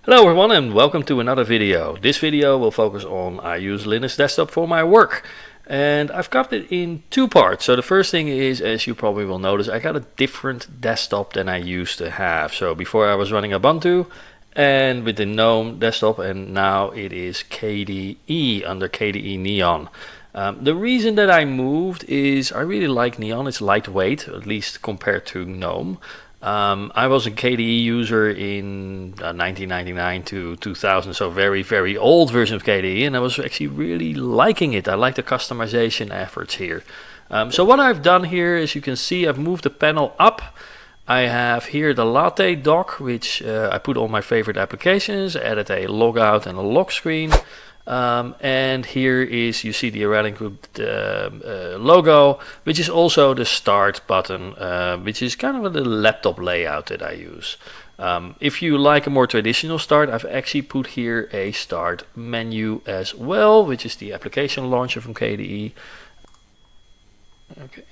Hello everyone and welcome to another video. This video will focus on I use Linux desktop for my work. And I've got it in two parts. So the first thing is, as you probably will notice, I got a different desktop than I used to have. So before I was running Ubuntu and with the GNOME desktop, and now it is KDE under KDE Neon. The reason that I moved is I really like Neon. It's lightweight, at least compared to GNOME. I was a KDE user in 1999 to 2000, so very old version of KDE, and I was actually really liking it. I like the customization efforts here. So what I've done here, as you can see, I've moved the panel up. I have here the Latte dock, which I put all my favorite applications, added a logout and a lock screen. And here is, you see the Aurelian Group logo, which is also the start button, which is kind of the laptop layout that I use. If you like a more traditional start, I've actually put here a start menu as well, which is the application launcher from KDE. Okay.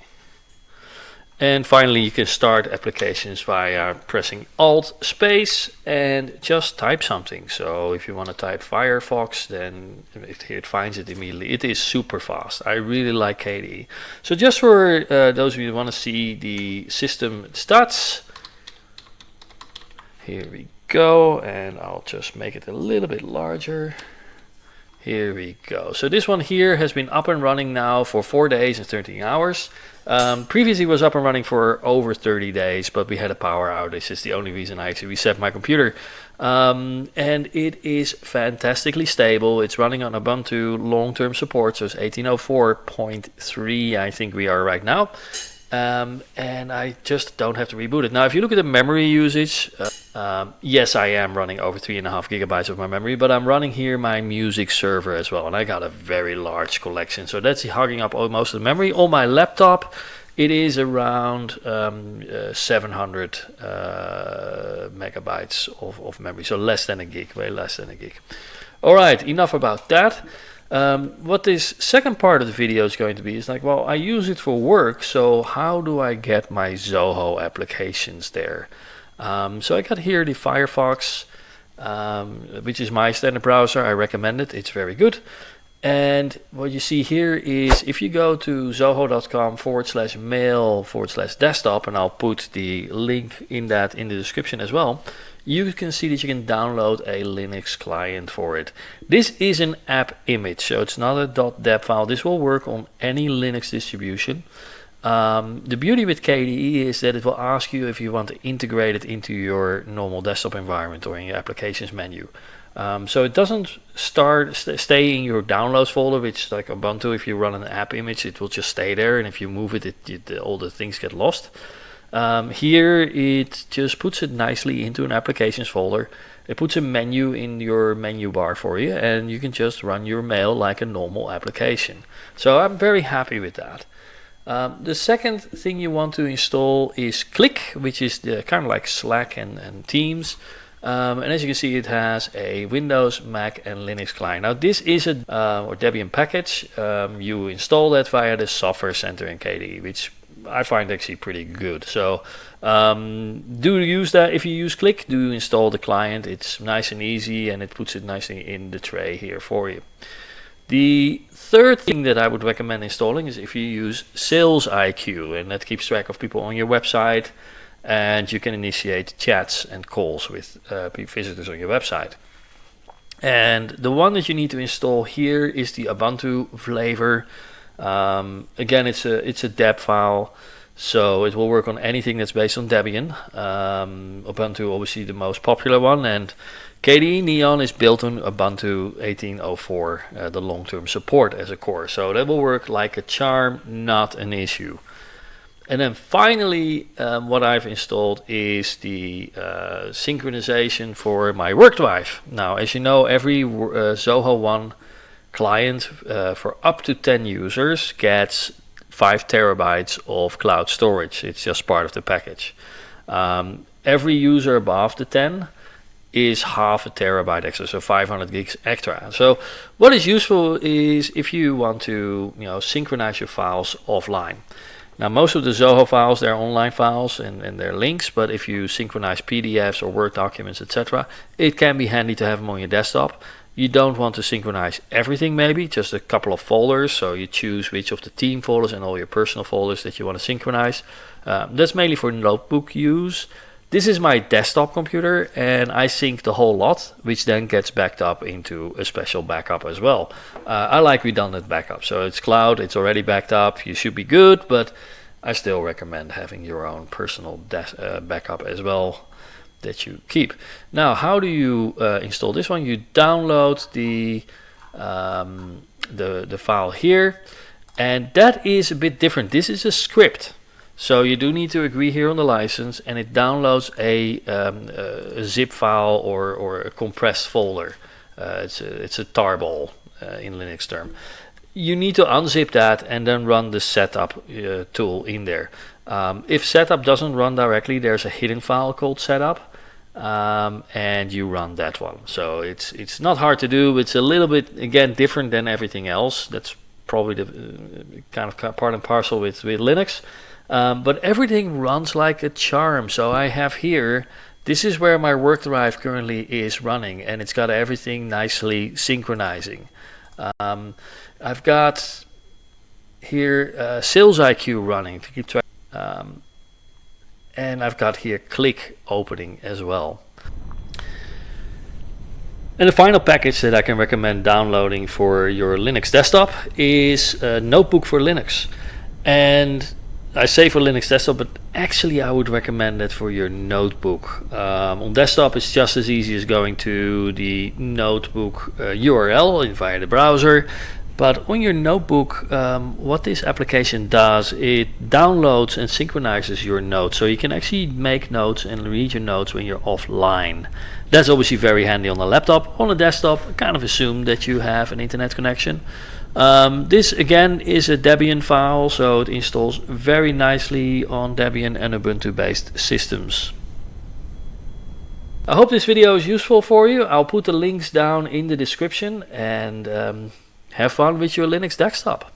And finally, you can start applications via pressing Alt space and just type something. So if you want to type Firefox, then it finds it immediately. It is super fast. I really like KDE. So just for those of you who want to see the system stats, here we go. And I'll just make it a little bit larger. Here we go. So this one here has been up and running now for 4 days and 13 hours. Previously was up and running for over 30 days, but we had a power outage. It's the only reason I actually reset my computer. And it is fantastically stable. It's running on Ubuntu long-term support, so it's 18.04.3 I think we are right now. And I just don't have to reboot it. Now, if you look at the memory usage, yes, I am running over 3.5 gigabytes of my memory, but I'm running here my music server as well, and I got a very large collection, so that's hogging up most of the memory. On my laptop, it is around 700 megabytes of memory, so less than a gig, way less than a gig. All right, enough about that. What this second part of the video is going to be is like, well, I use it for work, so how do I get my Zoho applications there? So I got here the Firefox, which is my standard browser. I recommend it. It's very good. And what you see here is if you go to zoho.com/mail/desktop, and I'll put the link in the description as well, you can see that you can download a Linux client for it. This is an app image, so it's not a .deb file. This will work on any Linux distribution. The beauty with KDE is that it will ask you if you want to integrate it into your normal desktop environment or in your applications menu. So it doesn't stay in your downloads folder, which is like Ubuntu. If you run an app image, it will just stay there, and if you move it, all the things get lost. Here it just puts it nicely into an applications folder. It puts a menu in your menu bar for you, and you can just run your mail like a normal application. So I'm very happy with that. The second thing you want to install is Click, which is the kind of like Slack and Teams. And as you can see, it has a Windows, Mac, and Linux client. Now this is a or Debian package. You install that via the software center in KDE, which I find actually pretty good. So do use that. If you use Click, do install the client. It's nice and easy, and it puts it nicely in the tray here for you. The third thing that I would recommend installing is if you use Sales IQ, and that keeps track of people on your website, and you can initiate chats and calls with visitors on your website. And the one that you need to install here is the Ubuntu flavor. Again, it's a deb file, so it will work on anything that's based on Debian. Ubuntu obviously the most popular one, and KDE Neon is built on Ubuntu 18.04, the long-term support as a core. So that will work like a charm, not an issue. And then finally, what I've installed is the synchronization for my work drive. Now, as you know, every Zoho One client for up to 10 users gets 5 terabytes of cloud storage. It's just part of the package. Every user above the 10 is half a terabyte extra, so 500 gigs extra. So what is useful is if you want to synchronize your files offline. Now most of the Zoho files, they're online files and they're links, but if you synchronize PDFs or Word documents, etc., it can be handy to have them on your desktop. You don't want to synchronize everything, maybe just a couple of folders, so you choose which of the team folders and all your personal folders that you want to synchronize. That's mainly for notebook use. This is my desktop computer and I sync the whole lot, which then gets backed up into a special backup as well. I like redundant backup, so it's cloud, it's already backed up, you should be good, but I still recommend having your own personal backup as well that you keep. Now, how do you install this one? You download the file here, and that is a bit different. This is a script. So you do need to agree here on the license, and it downloads a zip file or a compressed folder. It's a tarball in Linux term. You need to unzip that and then run the setup tool in there. If setup doesn't run directly, there's a hidden file called setup, and you run that one. So it's not hard to do. It's a little bit, again, different than everything else. That's probably the kind of part and parcel with Linux. But everything runs like a charm. So I have here, this is where my work drive currently is running, and it's got everything nicely synchronizing. I've got here Sales IQ running to keep track, and I've got here Click opening as well. And the final package that I can recommend downloading for your Linux desktop is Notebook for Linux. And I say for Linux desktop, but actually I would recommend that for your notebook. On desktop it's just as easy as going to the notebook URL via the browser. But on your notebook, what this application does, it downloads and synchronizes your notes. So you can actually make notes and read your notes when you're offline. That's obviously very handy on a laptop. On a desktop, I kind of assume that you have an internet connection. This again is a Debian file, so it installs very nicely on Debian and Ubuntu based systems. I hope this video is useful for you. I'll put the links down in the description, and have fun with your Linux desktop.